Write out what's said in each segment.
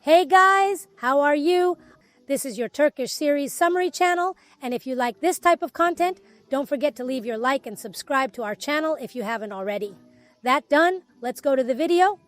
Hey guys, how are you? This is your Turkish series summary channel, and if you like this type of content, don't forget to leave your like and subscribe to our channel if you haven't already. That done, let's go to the video.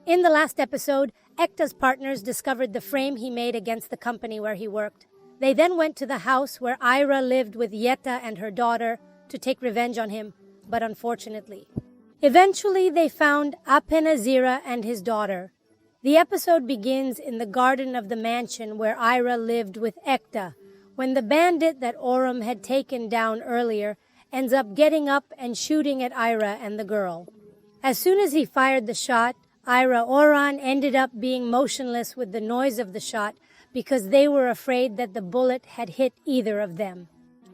In the last episode, Ekta's partners discovered the frame he made against the company where he worked. They then went to the house where Hira lived with Yeta and her daughter to take revenge on him, but unfortunately. Eventually, they found Apenazira and his daughter. The episode begins in the garden of the mansion where Hira lived with Ekta, when the bandit that Orhum had taken down earlier ends up getting up and shooting at Hira and the girl. As soon as he fired the shot, Hira Orhan ended up being motionless with the noise of the shot because they were afraid that the bullet had hit either of them.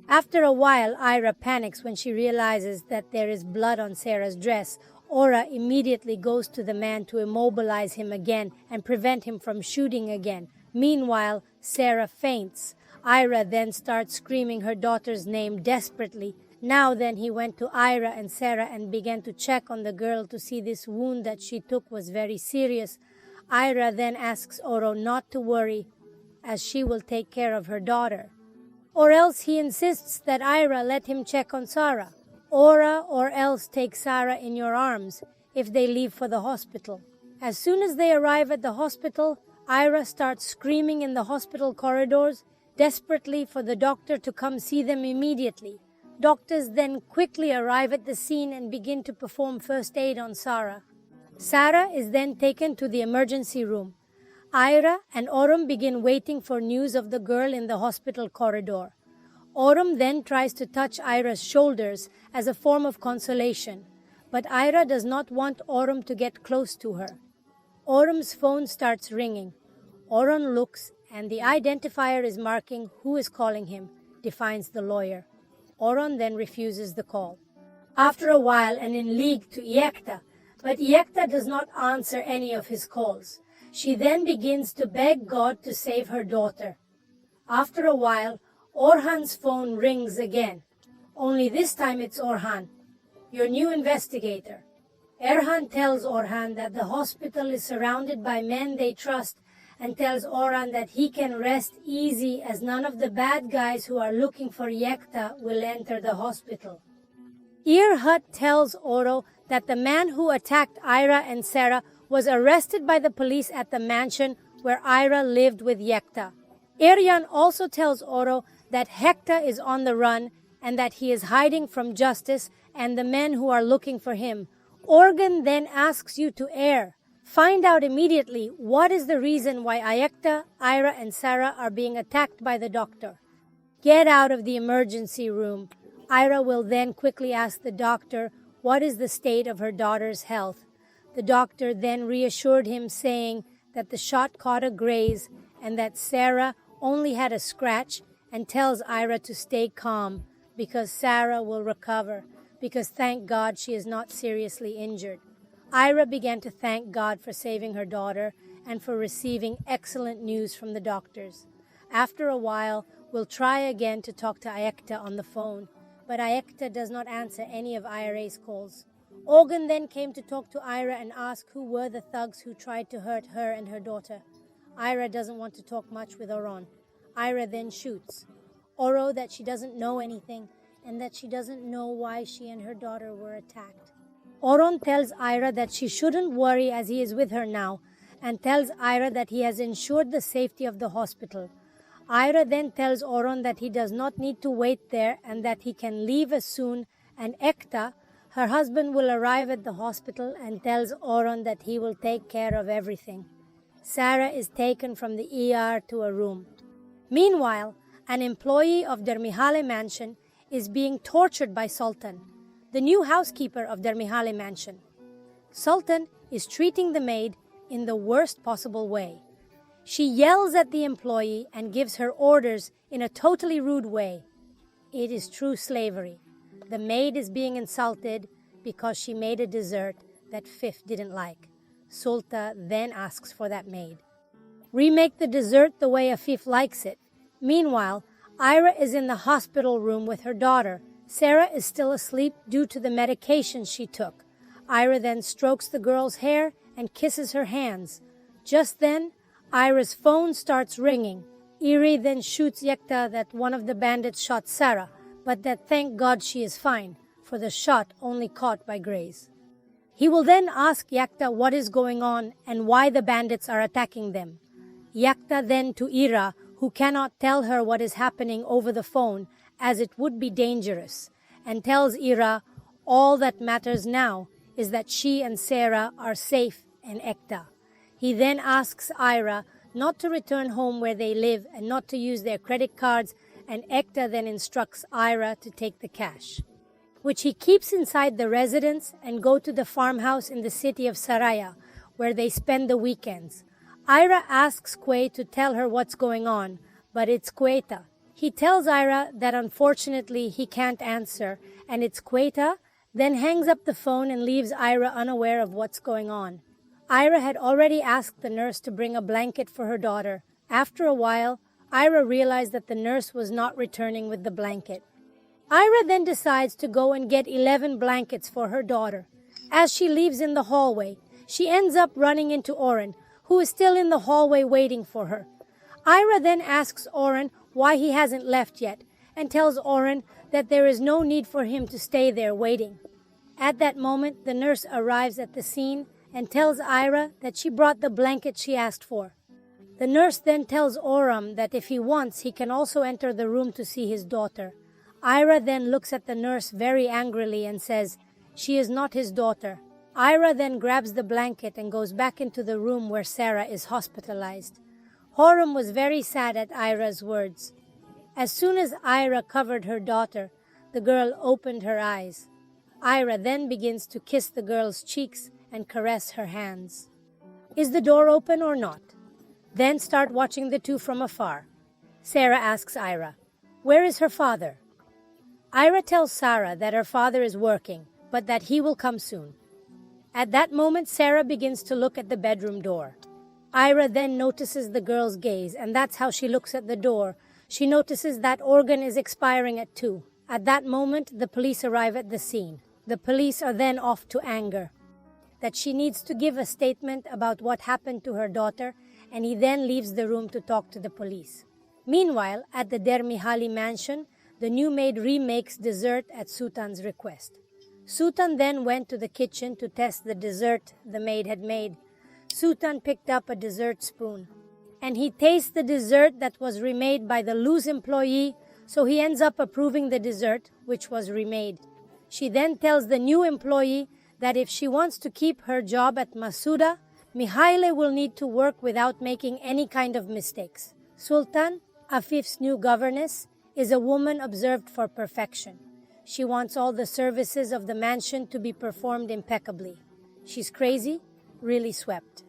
After a while, Hira panics when she realizes that there is blood on Sarah's dress. Ora immediately goes to the man to immobilize him again and prevent him from shooting again. Meanwhile, Sarah faints. Hira then starts screaming her daughter's name desperately. Now then he went to Hira and Sarah and began to check on the girl to see this wound that she took was very serious. Hira then asks Oro not to worry, as she will take care of her daughter. Or else he insists that Hira let him check on Sahra. Ora or else take Sahra in your arms if they leave for the hospital. As soon as they arrive at the hospital, Hira starts screaming in the hospital corridors, desperately for the doctor to come see them immediately. Doctors then quickly arrive at the scene and begin to perform first aid on Sahra. Sahra is then taken to the emergency room. Hira and Orhum begin waiting for news of the girl in the hospital corridor. Orhum then tries to touch Hira's shoulders as a form of consolation, but Hira does not want Orhum to get close to her. Orhum's phone starts ringing. Orhum looks and the identifier is marking who is calling him, defines the lawyer. Orhum then refuses the call. After a while and in league to Yekta, but Yekta does not answer any of his calls. She then begins to beg God to save her daughter. After a while, Orhan's phone rings again. Only this time it's Orhan, your new investigator. Erhan tells Orhan that the hospital is surrounded by men they trust and tells Orhan that he can rest easy as none of the bad guys who are looking for Yekta will enter the hospital. Erhut tells Oro that the man who attacked Hira and Sarah was arrested by the police at the mansion where Hira lived with Yekta. Eryan also tells Oro that Hekta is on the run and that he is hiding from justice and the men who are looking for him. Organ then asks you to err. Find out immediately what is the reason why Ayekta, Hira, and Sarah are being attacked by the doctor. Get out of the emergency room. Hira will then quickly ask the doctor what is the state of her daughter's health. The doctor then reassured him, saying that the shot caught a graze and that Sarah only had a scratch, and tells Hira to stay calm because Sarah will recover, because thank God she is not seriously injured. Hira began to thank God for saving her daughter and for receiving excellent news from the doctors. After a while, we'll try again to talk to Ayekta on the phone, but Ayekta does not answer any of Hira's calls. Organ then came to talk to Hira and ask who were the thugs who tried to hurt her and her daughter. Hira doesn't want to talk much with Orhan. Hira then shoots Oro that she doesn't know anything and that she doesn't know why she and her daughter were attacked. Orhum tells Hira that she shouldn't worry as he is with her now and tells Hira that he has ensured the safety of the hospital. Hira then tells Orhum that he does not need to wait there and that he can leave as soon, and Ekta, her husband, will arrive at the hospital and tells Orhum that he will take care of everything. Sarah is taken from the ER to a room. Meanwhile, an employee of Dermihale mansion is being tortured by Sultan, the new housekeeper of Dermihale mansion. Sultan is treating the maid in the worst possible way. She yells at the employee and gives her orders in a totally rude way. It is true slavery. The maid is being insulted because she made a dessert that Fif didn't like. Sulta then asks for that maid. Remake the dessert the way Afif likes it. Meanwhile, Hira is in the hospital room with her daughter. Sarah is still asleep due to the medication she took. Hira then strokes the girl's hair and kisses her hands. Just then, Ira's phone starts ringing. Iri then shoots Yekta that one of the bandits shot Sahra, but that thank God she is fine, for the shot only caught by graze. He will then ask Yekta what is going on and why the bandits are attacking them. Yekta then to Hira, who cannot tell her what is happening over the phone as it would be dangerous, and tells Hira all that matters now is that she and Sahra are safe and Ekta. He then asks Ira not to return home where they live and not to use their credit cards, and Ekta then instructs Ira to take the cash, which he keeps inside the residence and go to the farmhouse in the city of Saraya, where they spend the weekends. Ira asks Quay to tell her what's going on, but it's Queta. He tells Ira that unfortunately he can't answer, and it's Queta, then hangs up the phone and leaves Ira unaware of what's going on. Ira had already asked the nurse to bring a blanket for her daughter. After a while, Ira realized that the nurse was not returning with the blanket. Ira then decides to go and get 11 blankets for her daughter. As she leaves in the hallway, she ends up running into Orhum, who is still in the hallway waiting for her. Ira then asks Orhum why he hasn't left yet, and tells Orhum that there is no need for him to stay there waiting. At that moment, the nurse arrives at the scene and tells Ira that she brought the blanket she asked for. The nurse then tells Orhum that if he wants, he can also enter the room to see his daughter. Ira then looks at the nurse very angrily and says, "She is not his daughter." Ira then grabs the blanket and goes back into the room where Sahra is hospitalized. Orhum was very sad at Ira's words. As soon as Ira covered her daughter, the girl opened her eyes. Ira then begins to kiss the girl's cheeks and caress her hands. Is the door open or not? Then start watching the two from afar. Sahra asks Ira, "Where is her father?" Ira tells Sahra that her father is working, but that he will come soon. At that moment, Sahra begins to look at the bedroom door. Ira then notices the girl's gaze, and that's how she looks at the door. She notices that organ is expiring at 2. At that moment, the police arrive at the scene. The police are then off to anger that she needs to give a statement about what happened to her daughter, and he then leaves the room to talk to the police. Meanwhile, at the Dermihali mansion, the new maid remakes dessert at Sultan's request. Sultan then went to the kitchen to test the dessert the maid had made. Sultan picked up a dessert spoon, and he tastes the dessert that was remade by the loose employee, so he ends up approving the dessert, which was remade. She then tells the new employee that if she wants to keep her job at Masuda, Mihaile will need to work without making any kind of mistakes. Sultan, Afif's new governess, is a woman observed for perfection. She wants all the services of the mansion to be performed impeccably. She's crazy, really swept.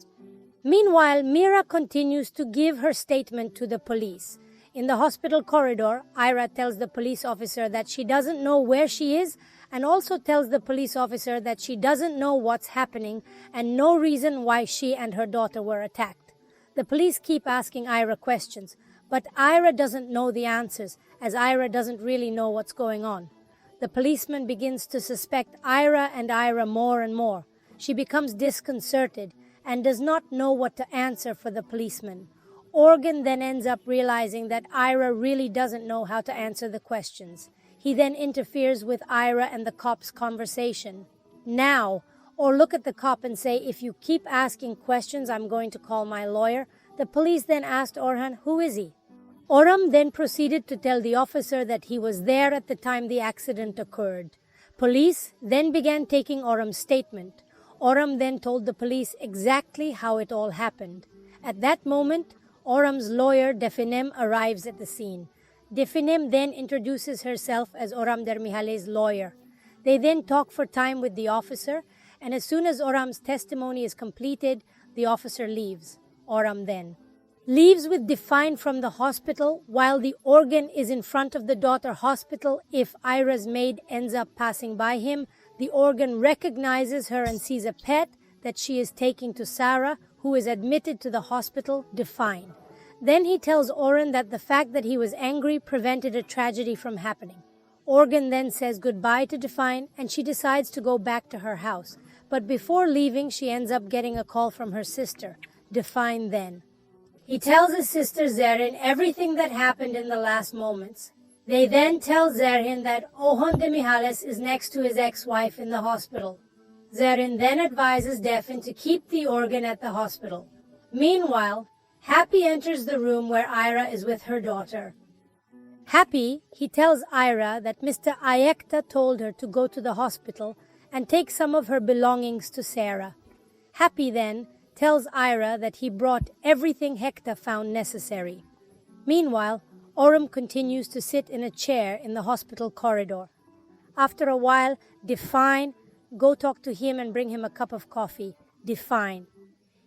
Meanwhile, Mira continues to give her statement to the police. In the hospital corridor, Ira tells the police officer that she doesn't know where she is, and also tells the police officer that she doesn't know what's happening and no reason why she and her daughter were attacked. The police keep asking Ira questions, but Ira doesn't know the answers, as Ira doesn't really know what's going on. The policeman begins to suspect Ira and Ira more and more. She becomes disconcerted and does not know what to answer for the policeman. Organ then ends up realizing that Ira really doesn't know how to answer the questions. He then interferes with Ira and the cop's conversation. Now, or look at the cop and say, "If you keep asking questions, I'm going to call my lawyer." The police then asked Orhum, "Who is he?" Orhum then proceeded to tell the officer that he was there at the time the accident occurred. Police then began taking Orhum's statement. Orhum then told the police exactly how it all happened. At that moment, Orhum's lawyer, Definem, arrives at the scene. Definem then introduces herself as Orhum Dermihale's lawyer. They then talk for time with the officer, and as soon as Orham's testimony is completed, the officer leaves. Orhum then leaves with Define from the hospital while the organ is in front of the daughter hospital. If Ira's maid ends up passing by him, the organ recognizes her and sees a pet that she is taking to Sahra, who is admitted to the hospital, Define. Then he tells Orhum that the fact that he was angry prevented a tragedy from happening. Organ then says goodbye to Define, and she decides to go back to her house. But before leaving, she ends up getting a call from her sister, Define then. He tells his sister Zerrin everything that happened in the last moments. They then tell Zerrin that Orhum de Mihalis is next to his ex-wife in the hospital. Zerrin then advises Defin to keep the organ at the hospital. Meanwhile, Happy enters the room where Ira is with her daughter. Happy, he tells Ira that Mr. Ayekta told her to go to the hospital and take some of her belongings to Sahra. Happy then tells Ira that he brought everything Hekta found necessary. Meanwhile, Orhum continues to sit in a chair in the hospital corridor. After a while, Define, go talk to him and bring him a cup of coffee. Define.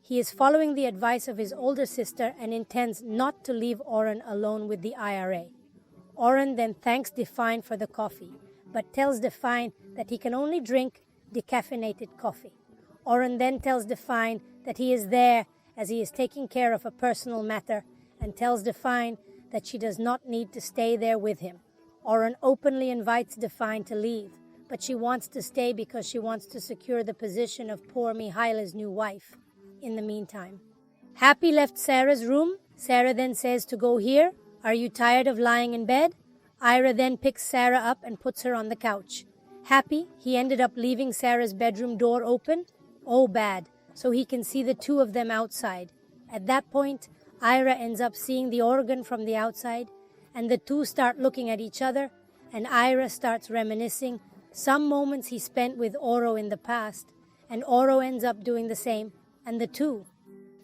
He is following the advice of his older sister and intends not to leave Orhum alone with the IRA. Orhum then thanks Define for the coffee, but tells Define that he can only drink decaffeinated coffee. Orhum then tells Define that he is there as he is taking care of a personal matter and tells Define that she does not need to stay there with him. Orhum openly invites Define to leave, but she wants to stay because she wants to secure the position of poor Mihaila's new wife. In the meantime, Happy left Sarah's room. Sarah then says to go here. Are you tired of lying in bed? Ira then picks Sarah up and puts her on the couch. Happy, he ended up leaving Sarah's bedroom door open. Oh, bad. So he can see the two of them outside. At that point, Ira ends up seeing the organ from the outside, and the two start looking at each other, and Ira starts reminiscing some moments he spent with Oro in the past, and Oro ends up doing the same, and the two,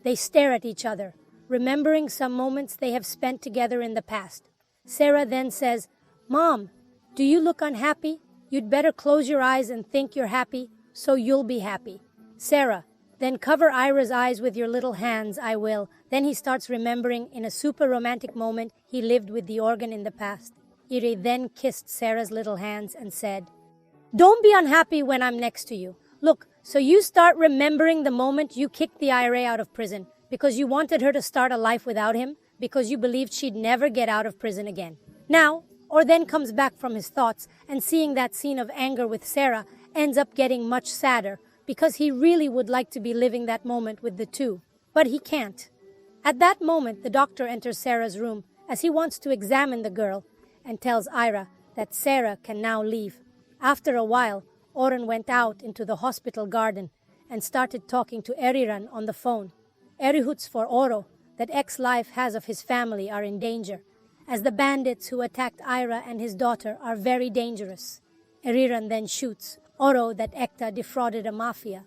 they stare at each other, remembering some moments they have spent together in the past. Sarah then says, Mom, do you look unhappy? You'd better close your eyes and think you're happy, so you'll be happy. Sarah, then cover Ira's eyes with your little hands, I will. Then he starts remembering in a super romantic moment he lived with the organ in the past. Ira then kissed Sarah's little hands and said, Don't be unhappy when I'm next to you. Look, so you start remembering the moment you kicked the IRA out of prison because you wanted her to start a life without him, because you believed she'd never get out of prison again. Now, Or then comes back from his thoughts and seeing that scene of anger with Sarah ends up getting much sadder because he really would like to be living that moment with the two, but he can't. At that moment, the doctor enters Sarah's room as he wants to examine the girl and tells Ira that Sarah can now leave. After a while, Orhum went out into the hospital garden and started talking to Eriran on the phone. Erihuts for Oro, that ex-life has of his family, are in danger, as the bandits who attacked Ira and his daughter are very dangerous. Eriran then shoots Oro that Ekta defrauded a mafia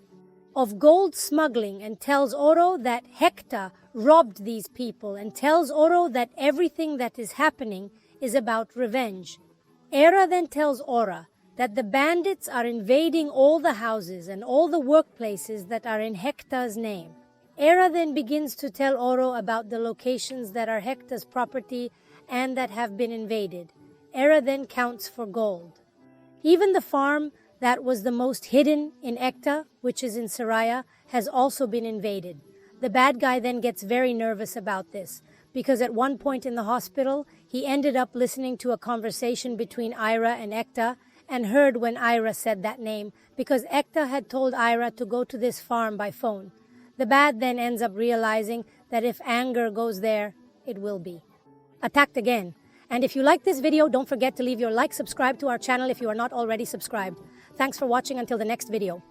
of gold smuggling and tells Oro that Hekta robbed these people and tells Oro that everything that is happening is about revenge. Era then tells Ora that the bandits are invading all the houses and all the workplaces that are in Hekta's name. Era then begins to tell Oro about the locations that are Hekta's property and that have been invaded. Era then counts for gold. Even the farm that was the most hidden in Ekta, which is in Saraya, has also been invaded. The bad guy then gets very nervous about this, because at one point in the hospital, he ended up listening to a conversation between Ira and Ekta and heard when Ira said that name, because Ekta had told Ira to go to this farm by phone. The bad then ends up realizing that if anger goes there, it will be attacked again. And if you like this video, don't forget to leave your like, subscribe to our channel if you are not already subscribed. Thanks for watching until the next video.